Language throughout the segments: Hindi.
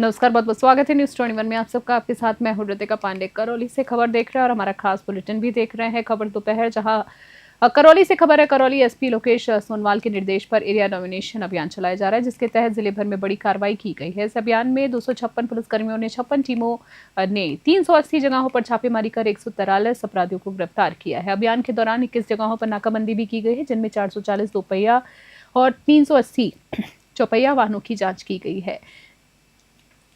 नमस्कार, बहुत बहुत स्वागत है न्यूज़ 21 में आप सबका। आपके साथ मैं हूं ऋतिका पांडे। करौली से खबर देख रहे हैं और हमारा खास बुलेटिन भी देख रहे हैं। खबर दोपहर जहां करौली से खबर है। करौली एसपी लोकेश सोनवाल के निर्देश पर एरिया डोमिनेशन अभियान चलाया जा रहा है, जिसके तहत जिले भर में बड़ी कार्रवाई की गई है। इस अभियान में 256 पुलिसकर्मियों ने 56 टीमों ने 380 जगहों पर छापेमारी कर 143 अपराधियों को गिरफ्तार किया है। अभियान के दौरान 21 जगहों पर नाकाबंदी भी की गई है, जिनमें 440 दोपहिया और 380 चौपहिया वाहनों की जाँच की गई है।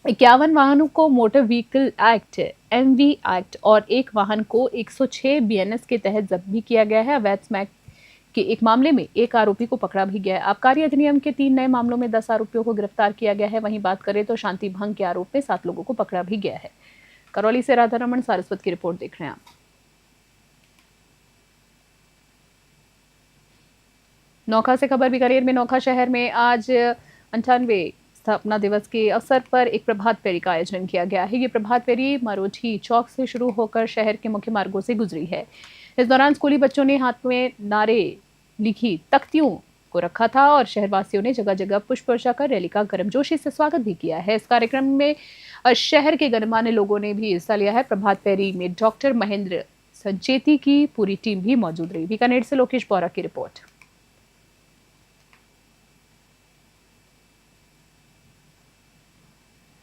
51 वाहनों को motor vehicle act MV act और एक वाहन को 106 बीएनएस के तहत जब्त भी किया गया है। अवैध स्मैक के एक मामले में एक आरोपी को पकड़ा भी गया है। आबकारी अधिनियम के 3 नए मामलों में 10 आरोपियों को गिरफ्तार किया गया है। वहीं बात करें तो शांति भंग के आरोप में 7 लोगों को पकड़ा भी गया है। करौली से राधा रमन सारस्वत की रिपोर्ट देख रहे हैं आप। नौखा से खबर बीकानेर में नौखा शहर में आज 98 स्थापना दिवस के अवसर पर एक प्रभात फेरी का आयोजन किया गया है। ये प्रभात फेरी मरोठी चौक से शुरू होकर शहर के मुख्य मार्गों से गुजरी है। इस दौरान स्कूली बच्चों ने हाथ में नारे लिखी तख्तियों को रखा था और शहरवासियों ने जगह जगह पुष्प वर्षा कर रैली का गर्मजोशी से स्वागत भी किया है। इस कार्यक्रम में शहर के गणमान्य लोगों ने भी हिस्सा लिया है। प्रभात फेरी में डॉक्टर महेंद्र संचेती की पूरी टीम भी मौजूद रही। बीकानेर से लोकेश बोरा की रिपोर्ट।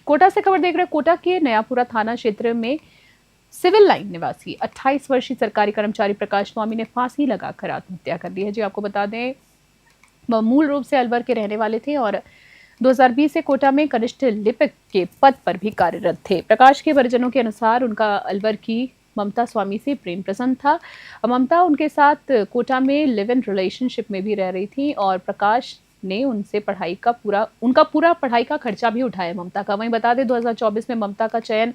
कोटा से खबर देख रहे हैं। कोटा के नयापुरा थाना क्षेत्र में सिविल लाइन निवासी 28 वर्षीय सरकारी कर्मचारी प्रकाश स्वामी ने फांसी लगाकर आत्महत्या कर ली है। जी आपको बता दें, वह मूल रूप से अलवर के रहने वाले थे और 2020 से कोटा में कनिष्ठ लिपिक के पद पर भी कार्यरत थे। प्रकाश के परिजनों के अनुसार उनका अलवर की ममता स्वामी से प्रेम प्रसन्न था। ममता उनके साथ कोटा में लिव इन रिलेशनशिप में भी रह रही थी और प्रकाश ने उनसे उनका पूरा पढ़ाई का खर्चा भी उठाया ममता का। वहीं बता दें 2024 में ममता का चयन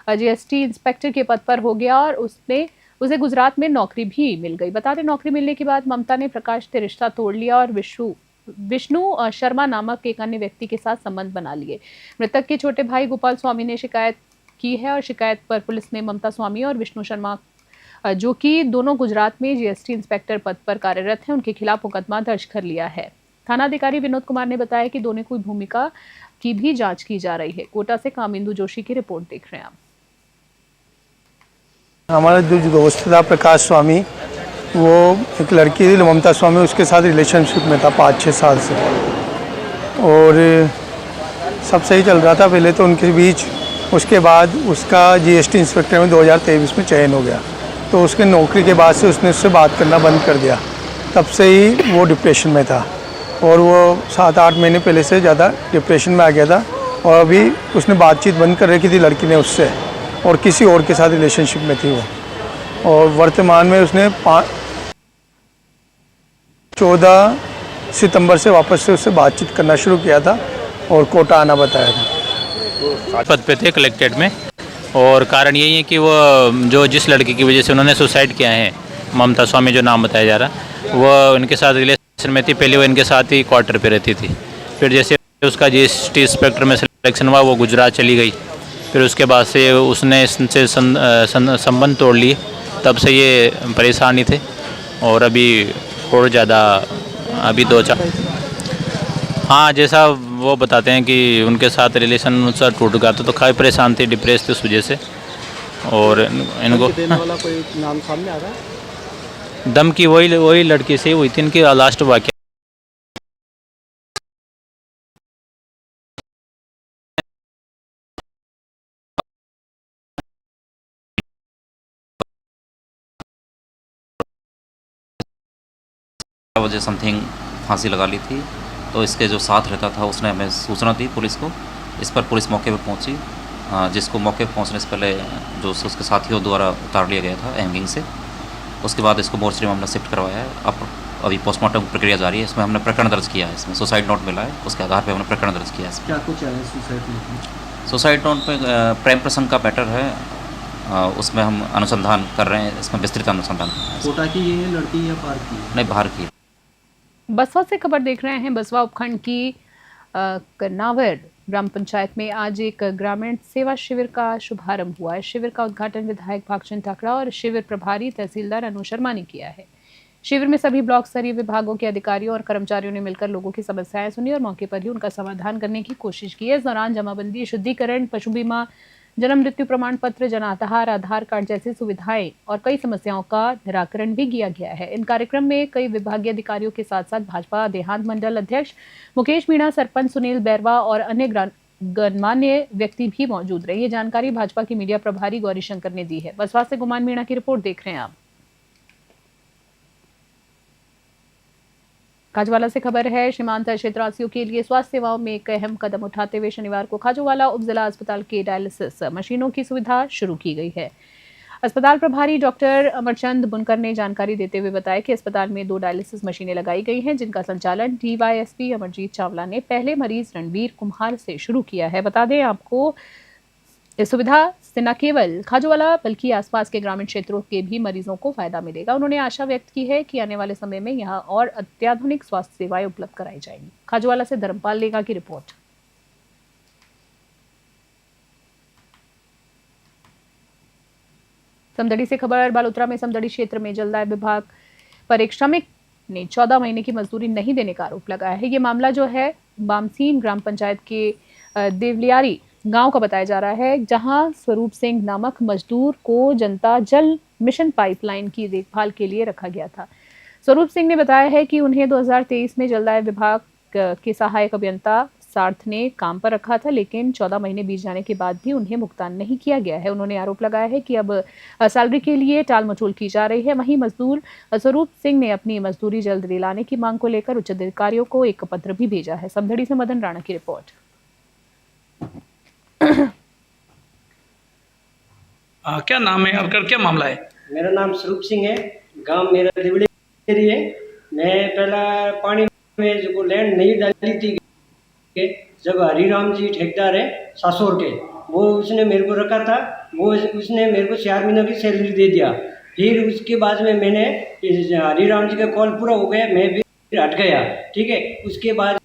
जीएसटी इंस्पेक्टर के पद पर हो गया और उसे गुजरात में नौकरी भी मिल गई। बता दें नौकरी मिलने के बाद ममता ने प्रकाश से रिश्ता तोड़ लिया और विष्णु शर्मा नामक एक अन्य व्यक्ति के साथ संबंध बना लिए। मृतक के छोटे भाई गोपाल स्वामी ने शिकायत की है और शिकायत पर पुलिस ने ममता स्वामी और विष्णु शर्मा, जो कि दोनों गुजरात में जीएसटी इंस्पेक्टर पद पर कार्यरत हैं, उनके खिलाफ मुकदमा दर्ज कर लिया है। थानाधिकारी विनोद कुमार ने बताया कि दोनों की भूमिका की भी जांच की जा रही है। कोटा से कामिंदु जोशी की रिपोर्ट देख रहे हैं आप। हमारा जो दोस्त था प्रकाश स्वामी, वो एक लड़की थी ममता स्वामी, उसके साथ रिलेशनशिप में था 5-6 साल से और सब सही चल रहा था पहले तो उनके बीच। उसके बाद उसका जीएसटी इंस्पेक्टर में 2023 में चयन हो गया, तो उसके नौकरी के बाद से उसने उससे बात करना बंद कर दिया। तब से ही वो डिप्रेशन में था और वो 7-8 महीने पहले से ज़्यादा डिप्रेशन में आ गया था और अभी उसने बातचीत बंद कर रखी थी लड़की ने उससे और किसी और के साथ रिलेशनशिप में थी वो। और वर्तमान में उसने 14 सितंबर से वापस से उससे बातचीत करना शुरू किया था और कोटा आना बताया था। पद पे थे कलेक्टेड में और कारण यही है कि वो जो जिस लड़की की वजह से उन्होंने सुसाइड किया है, ममता स्वामी जो नाम बताया जा रहा, वो उनके साथ रिलेशन में थी। पहले वो इनके साथ ही क्वार्टर पे रहती थी, फिर जैसे उसका जीएसटी इंस्पेक्टर में सिलेक्शन हुआ वो गुजरात चली गई, फिर उसके बाद से उसने इससे संबंध तोड़ लिए। तब से ये परेशानी थे और अभी और ज़्यादा अभी 2-4 हाँ जैसा वो बताते हैं कि उनके साथ रिलेशन उनसे टूट गया था, तो काफ़ी परेशान थी, डिप्रेस थी उस वजह से। और इनको वाला कोई नाम सामने आ रहा है? दम की वही लड़की से हुई थी इनकी लास्ट वाक़या। वजह समथिंग फांसी लगा ली थी, तो इसके जो साथ रहता था उसने हमें सूचना दी पुलिस को। इस पर पुलिस मौके पर पहुंची, जिसको मौके पर पहुंचने से पहले जो उसके साथियों द्वारा उतार लिया गया था हैंगिंग से। उसके बाद इसको मोर्चरी मामला शिफ्ट करवाया है। अब अभी पोस्टमार्टम प्रक्रिया जारी है। इसमें हमने प्रकरण दर्ज किया है, इसमें सुसाइड नोट मिला है, उसके आधार पर हमने प्रकरण दर्ज किया है। क्या कुछ है सुसाइड नोट? सुसाइड नोट पे प्रेम प्रसंग का मैटर है, उसमें हम अनुसंधान कर रहे हैं, इसमें विस्तृत अनुसंधान। कोटा की ये है लड़की या बाहर की? नहीं, बाहर की। बसवा से खबर देख रहे हैं। बसवा उपखंड की कन्नावर ग्राम पंचायत में आज एक ग्रामीण सेवा शिविर का शुभारंभ हुआ है। शिविर का उद्घाटन विधायक भागचंद ठाकरा और शिविर प्रभारी तहसीलदार अनु शर्मा ने किया है। शिविर में सभी ब्लॉक स्तरीय विभागों के अधिकारियों और कर्मचारियों ने मिलकर लोगों की समस्याएं सुनी और मौके पर ही उनका समाधान करने की कोशिश की। इस दौरान जमाबंदी, शुद्धिकरण, पशु बीमा, जन्म मृत्यु प्रमाण पत्र, जन आधार, आधार कार्ड जैसी सुविधाएं और कई समस्याओं का निराकरण भी किया गया है। इन कार्यक्रम में कई विभागीय अधिकारियों के साथ साथ भाजपा देहात मंडल अध्यक्ष मुकेश मीणा, सरपंच सुनील बैरवा और अन्य गणमान्य व्यक्ति भी मौजूद रहे। ये जानकारी भाजपा की मीडिया प्रभारी गौरी शंकर ने दी है। बसवा से गुमान मीणा की रिपोर्ट देख रहे हैं आप। खाजूवाला से खबर है, सीमांत क्षेत्रवासियों के लिए स्वास्थ्य सेवाओं में एक अहम कदम उठाते हुए शनिवार को खाजूवाला उप जिला अस्पताल के डायलिसिस मशीनों की सुविधा शुरू की गई है। अस्पताल प्रभारी डॉक्टर अमरचंद बुनकर ने जानकारी देते हुए बताया कि अस्पताल में 2 डायलिसिस मशीनें लगाई गई हैं, जिनका संचालन डीवाईएसपी अमरजीत चावला ने पहले मरीज रणवीर कुम्हार से शुरू किया है। बता दें आपको, इस सुविधा से न केवल खाजूवाला बल्कि आसपास के ग्रामीण क्षेत्रों के भी मरीजों को फायदा मिलेगा। उन्होंने आशा व्यक्त की है कि आने वाले समय में यहां और अत्याधुनिक स्वास्थ्य सेवाएं उपलब्ध कराई जाएंगी। खाजूवाला से धर्मपाल लेगा की रिपोर्ट। समदड़ी से खबर, बालोतरा में समदड़ी क्षेत्र में जलदाय विभाग पर एक श्रमिक ने 14 महीने की मजदूरी नहीं देने का आरोप लगाया है। ये मामला जो है बामसीन ग्राम पंचायत के देवलियारी गांव का बताया जा रहा है, जहां स्वरूप सिंह नामक मजदूर को जनता जल मिशन पाइपलाइन की देखभाल के लिए रखा गया था। स्वरूप सिंह ने बताया है कि उन्हें 2023 में जलदाय विभाग के सहायक अभियंता सार्थ ने काम पर रखा था, लेकिन 14 महीने बीत जाने के बाद भी उन्हें भुगतान नहीं किया गया है। उन्होंने आरोप लगाया है कि अब सैलरी के लिए टाल मटोल की जा रही है। वहीं मजदूर स्वरूप सिंह ने अपनी मजदूरी जल्द दिलाने की मांग को लेकर उच्च अधिकारियों को एक पत्र भी भेजा है। समदड़ी से मदन राणा की रिपोर्ट। क्या नाम है आपका, क्या मामला है? मेरा नाम स्वरूप सिंह है, गांव मेरा देवड़ी है। मैं पहला पानी में जो लैंड नहीं डाली थी के जब हरिराम जी ठेकेदार है सासोर के, वो उसने मेरे को रखा था। वो उसने मेरे को 4 महीनों की सैलरी दे दिया। फिर उसके बाद में मैंने हरिराम जी का कॉल पूरा हो गया, मैं फिर हट गया। ठीक है, उसके बाद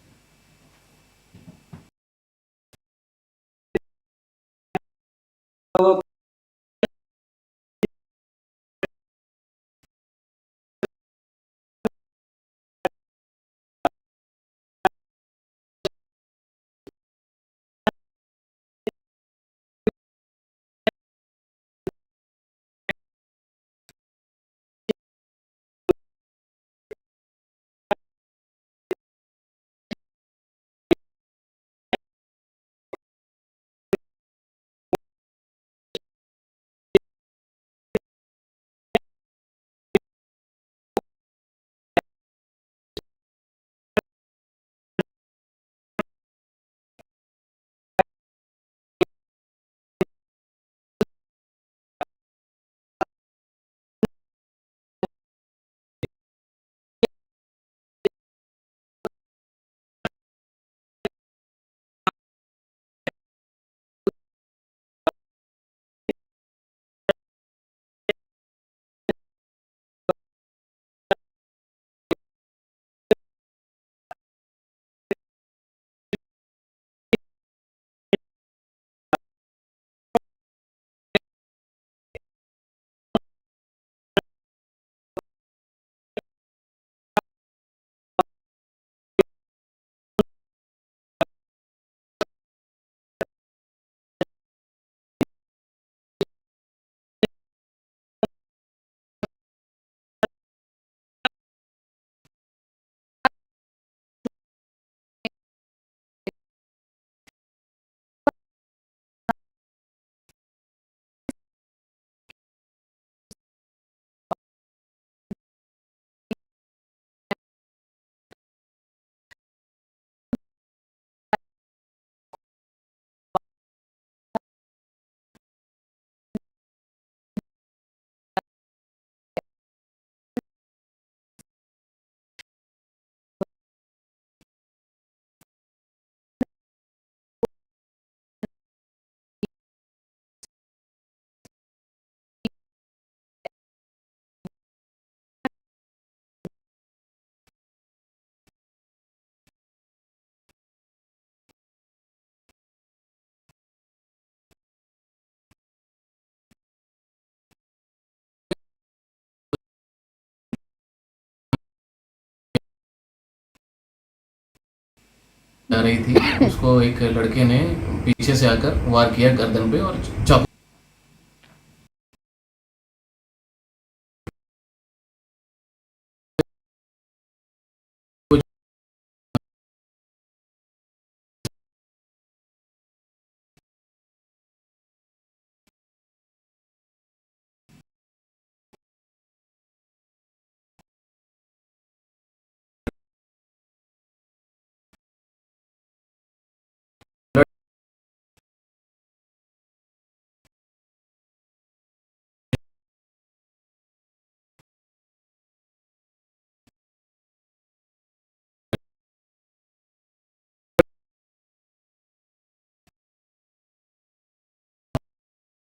जा रही थी, उसको एक लड़के ने पीछे से आकर वार किया गर्दन पे और चाकू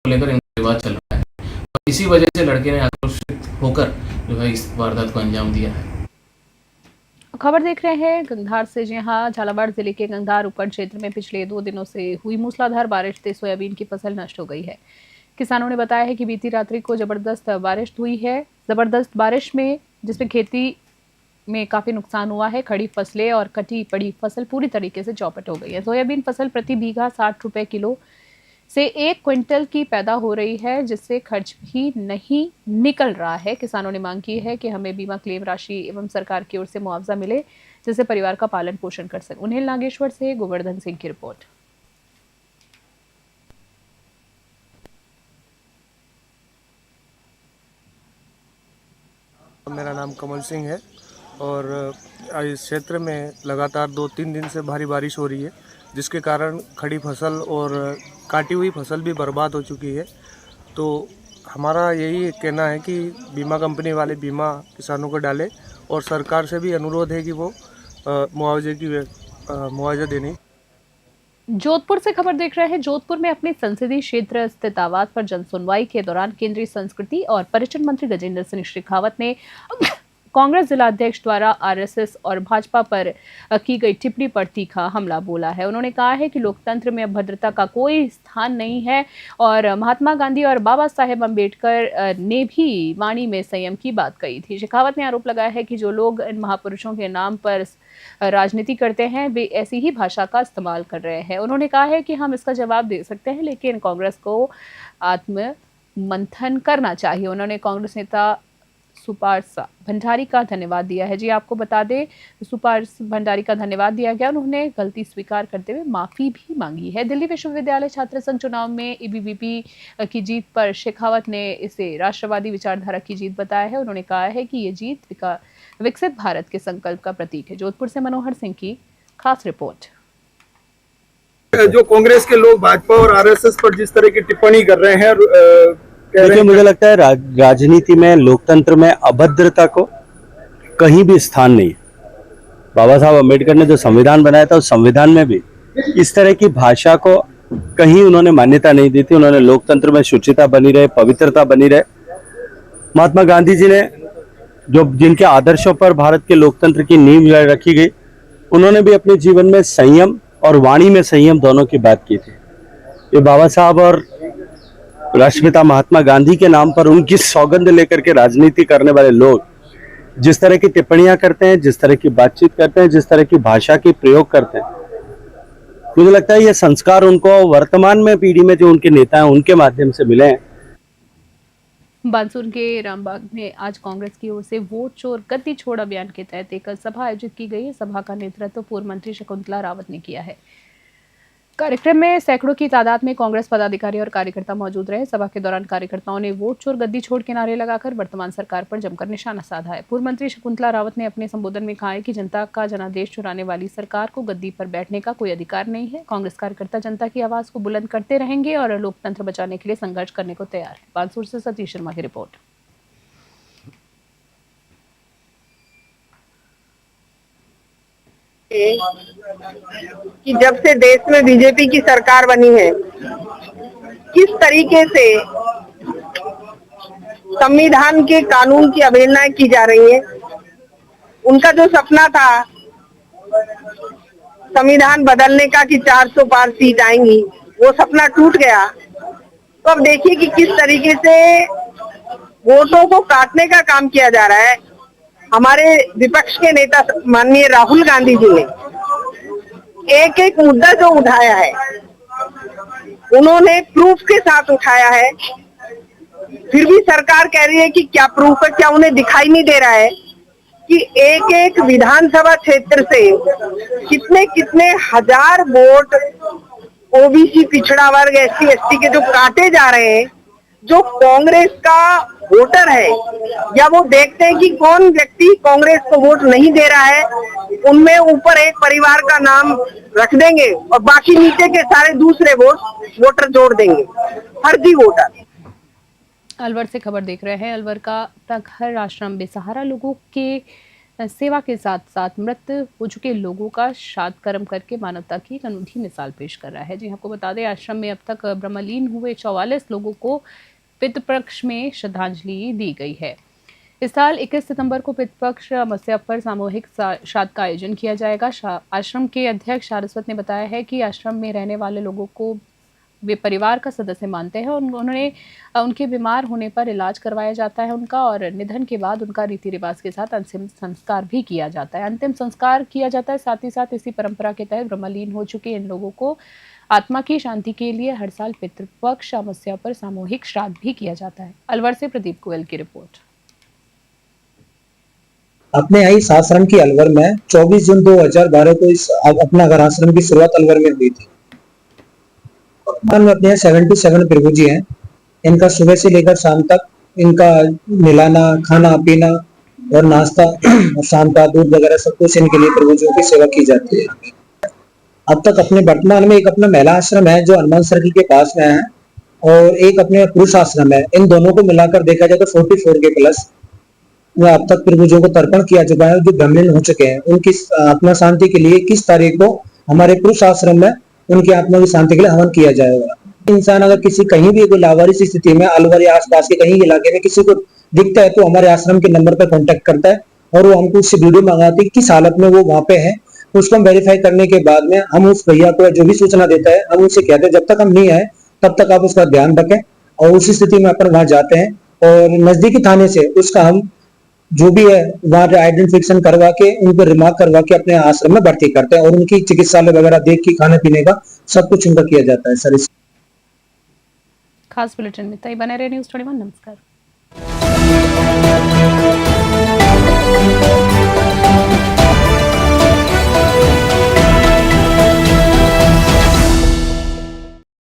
को लेकर इनका विवाद चल रहा है और इसी वजह से लड़के ने आक्रोशित होकर जो है इस वारदात को अंजाम दिया है। खबर देख रहे हैं गंधार से। जी हाँ, झालावाड़ जिले के गंधार उपखंड क्षेत्र में पिछले 2 दिनों से हुई मूसलाधार बारिश से सोयाबीन की फसल नष्ट हो गई है। किसानों ने बताया है कि बीती रात्रि को जबरदस्त बारिश हुई है। जबरदस्त बारिश में जिसमें खेती में काफी नुकसान हुआ है। खड़ी फसलें और कटी पड़ी फसल पूरी तरीके से चौपट हो गई है। सोयाबीन फसल प्रति बीघा 60 रुपए किलो से 1 क्विंटल की पैदा हो रही है, जिससे खर्च भी नहीं निकल रहा है। किसानों ने मांग की है कि हमें बीमा क्लेम राशि एवं सरकार की ओर से मुआवजा मिले, जिससे परिवार का पालन पोषण कर सके। उन्हें नागेश्वर से गोवर्धन सिंह की रिपोर्ट। मेरा नाम कमल सिंह है और इस क्षेत्र में लगातार 2-3 दिन से भारी बारिश हो रही है, जिसके कारण खड़ी फसल और काटी हुई फसल भी बर्बाद हो चुकी है। तो हमारा यही कहना है कि बीमा कंपनी वाले बीमा किसानों को डालें और सरकार से भी अनुरोध है कि वो मुआवजा देने। जोधपुर से खबर देख रहे हैं। जोधपुर में अपने संसदीय क्षेत्र स्थित आवास पर जनसुनवाई के दौरान केंद्रीय संस्कृति और पर्यटन मंत्री गजेंद्र सिंह शेखावत ने कांग्रेस जिला अध्यक्ष द्वारा आरएसएस और भाजपा पर की गई टिप्पणी पर तीखा हमला बोला है। उन्होंने कहा है कि लोकतंत्र में अभद्रता का कोई स्थान नहीं है और महात्मा गांधी और बाबा साहेब अम्बेडकर ने भी वाणी में संयम की बात कही थी। शेखावत ने आरोप लगाया है कि जो लोग इन महापुरुषों के नाम पर राजनीति करते हैं वे ऐसी ही भाषा का इस्तेमाल कर रहे हैं। उन्होंने कहा है कि हम इसका जवाब दे सकते हैं, लेकिन कांग्रेस को आत्ममंथन करना चाहिए। उन्होंने कांग्रेस नेता सुपार्स भंडारी का धन्यवाद दिया है। जी आपको बता दें, सुपार्स भंडारी का धन्यवाद दिया गया। उन्होंने गलती स्वीकार करते हुए माफी भी मांगी है। दिल्ली विश्वविद्यालय छात्र संघ चुनाव में एबीवीपी की जीत पर शेखावत ने इसे राष्ट्रवादी विचारधारा की जीत बताया है। उन्होंने कहा है कि ये जीत विकसित भारत के संकल्प का प्रतीक है। जोधपुर से मनोहर सिंह की खास रिपोर्ट। जो कांग्रेस के लोग भाजपा और आरएसएस पर जिस तरह की टिप्पणी कर रहे हैं, देखिए मुझे लगता है राजनीति में, लोकतंत्र में अभद्रता को कहीं भी स्थान नहीं है। बाबा साहब अम्बेडकर ने जो संविधान बनाया था उस संविधान में भी इस तरह की भाषा को कहीं उन्होंने मान्यता नहीं दी थी। उन्होंने लोकतंत्र में शुचिता बनी रहे, पवित्रता बनी रहे। महात्मा गांधी जी ने जो जिनके आदर्शों पर भारत के लोकतंत्र की नींव रखी गई, उन्होंने भी अपने जीवन में संयम और वाणी में संयम दोनों की बात की थी। ये बाबा साहब और राष्ट्रपिता महात्मा गांधी के नाम पर उनकी सौगंध लेकर के राजनीति करने वाले लोग जिस तरह की टिप्पणियां करते हैं, जिस तरह की बातचीत करते हैं, जिस तरह की भाषा की प्रयोग करते हैं, मुझे लगता है ये संस्कार उनको वर्तमान में पीढ़ी में जो उनके नेता हैं उनके माध्यम से मिले हैं। बानसूर के रामबाग में आज कांग्रेस की ओर से वोट चोर गद्दी छोड़ अभियान के तहत एक सभा आयोजित की गई है। सभा का नेतृत्व पूर्व मंत्री शकुंतला रावत ने किया है। कार्यक्रम में सैकड़ों की तादाद में कांग्रेस पदाधिकारी और कार्यकर्ता मौजूद रहे। सभा के दौरान कार्यकर्ताओं ने वोट चोर गद्दी छोड़ के नारे लगाकर वर्तमान सरकार पर जमकर निशाना साधा है। पूर्व मंत्री शकुंतला रावत ने अपने संबोधन में कहा है कि जनता का जनादेश चुराने वाली सरकार को गद्दी पर बैठने का कोई अधिकार नहीं है। कांग्रेस कार्यकर्ता जनता की आवाज को बुलंद करते रहेंगे और लोकतंत्र बचाने के लिए संघर्ष करने को तैयार है। बानसूर से सतीश शर्मा की रिपोर्ट। कि जब से देश में बीजेपी की सरकार बनी है, किस तरीके से संविधान के कानून की अवहेलना की जा रही है। उनका जो सपना था संविधान बदलने का कि 400 पार सीट आएंगी, वो सपना टूट गया। तो अब देखिए कि किस तरीके से वोटों को काटने का काम किया जा रहा है। हमारे विपक्ष के नेता माननीय राहुल गांधी जी ने एक एक मुद्दा जो उठाया है उन्होंने प्रूफ के साथ उठाया है, फिर भी सरकार कह रही है कि क्या प्रूफ है, क्या उन्हें दिखाई नहीं दे रहा है कि एक एक विधानसभा क्षेत्र से कितने कितने हजार वोट ओबीसी, पिछड़ा वर्ग, एससी एसटी के जो काटे जा रहे हैं, जो कांग्रेस का वोटर है या वो देखते हैं कि कौन व्यक्ति कांग्रेस को वोट नहीं दे रहा है, उनमें ऊपर एक परिवार का नाम रख देंगे और बाकी नीचे के सारे दूसरे वोटर जोड़ देंगे, फर्जी वोटर। अलवर से खबर देख रहे हैं। अलवर का अपना घर आश्रम बेसहारा लोगों के सेवा के साथ साथ मृत हो चुके लोगों का श्राद्ध कर्म करके मानवता की एक अनूठी मिसाल पेश कर रहा है। जी, आपको बता दें, आश्रम में अब तक ब्रह्मलीन हुए 44 लोगों को पितृपक्ष में श्रद्धांजलि दी गई है। इस साल 21 सितंबर को पितृपक्ष अमावस्या पर सामूहिक श्राद्ध का आयोजन किया जाएगा। आश्रम के अध्यक्ष सारस्वत ने बताया है कि आश्रम में रहने वाले लोगों को वे परिवार का सदस्य मानते हैं और उनके बीमार होने पर इलाज करवाया जाता है उनका, और निधन के बाद उनका रीति रिवाज के साथ अंतिम संस्कार भी किया जाता है। अंतिम संस्कार किया जाता है, साथ ही साथ इसी परंपरा के तहत ब्रह्मलीन हो चुके इन लोगों को आत्मा की शांति के लिए हर साल पितृपक्ष अमावस्या पर सामूहिक श्राद्ध भी किया जाता है। अलवर से प्रदीप गोयल की रिपोर्ट। अपने यहाँ इस आश्रम की अलवर में 24 जून 2012 को इस अपना घर आश्रम की शुरुआत अलवर में हुई थी। में अपने यहाँ 77 प्रभु जी हैं। इनका सुबह से लेकर शाम तक इनका मिलाना, खाना पीना और नाश्ता और शाम का दूध वगैरह सब कुछ इनके लिए प्रभु जी की सेवा की जाती है। अब तक अपने वर्तमान में एक अपना महिला आश्रम है जो हनुमान सर्किल के पास में है और एक अपने पुरुष आश्रम है। इन दोनों को मिलाकर देखा जाए तो 44 के प्लस अब तक प्रभुजों को तर्पण किया चुका है, जो ब्रह्मलीन हो चुके हैं। उनकी आत्मा शांति के लिए 21 तारीख को हमारे पुरुष आश्रम में उनकी आत्मा की शांति के लिए हवन किया जाएगा। इंसान अगर किसी कहीं भी कोई लावारिस स्थिति में अलवर या आसपास के कहीं इलाके में किसी को दिखता है तो हमारे आश्रम के नंबर पर कांटेक्ट करता है और वो हमको उससे वीडियो मंगाते हैं किस हालत में वो वहां पे है। उसको हम वेरीफाई करने के बाद में हम उस भैया को जो भी सूचना देता है हम उनसे कहते हैं जब तक हम नहीं आए तब तक आप उसका ध्यान रखें, और उसी स्थिति में अपन वहां जाते हैं और नजदीकी थाने से उसका हम जो भी है वहां आइडेंटिफिकेशन करवा के उनको रिमार्क करवा के अपने आश्रम में भर्ती करते हैं और उनकी चिकित्सालय वगैरह देख के खाने पीने का सब कुछ उनका किया जाता है। सर, खास बुलेटिन में तय बने रहे न्यूज़ 21। नमस्कार।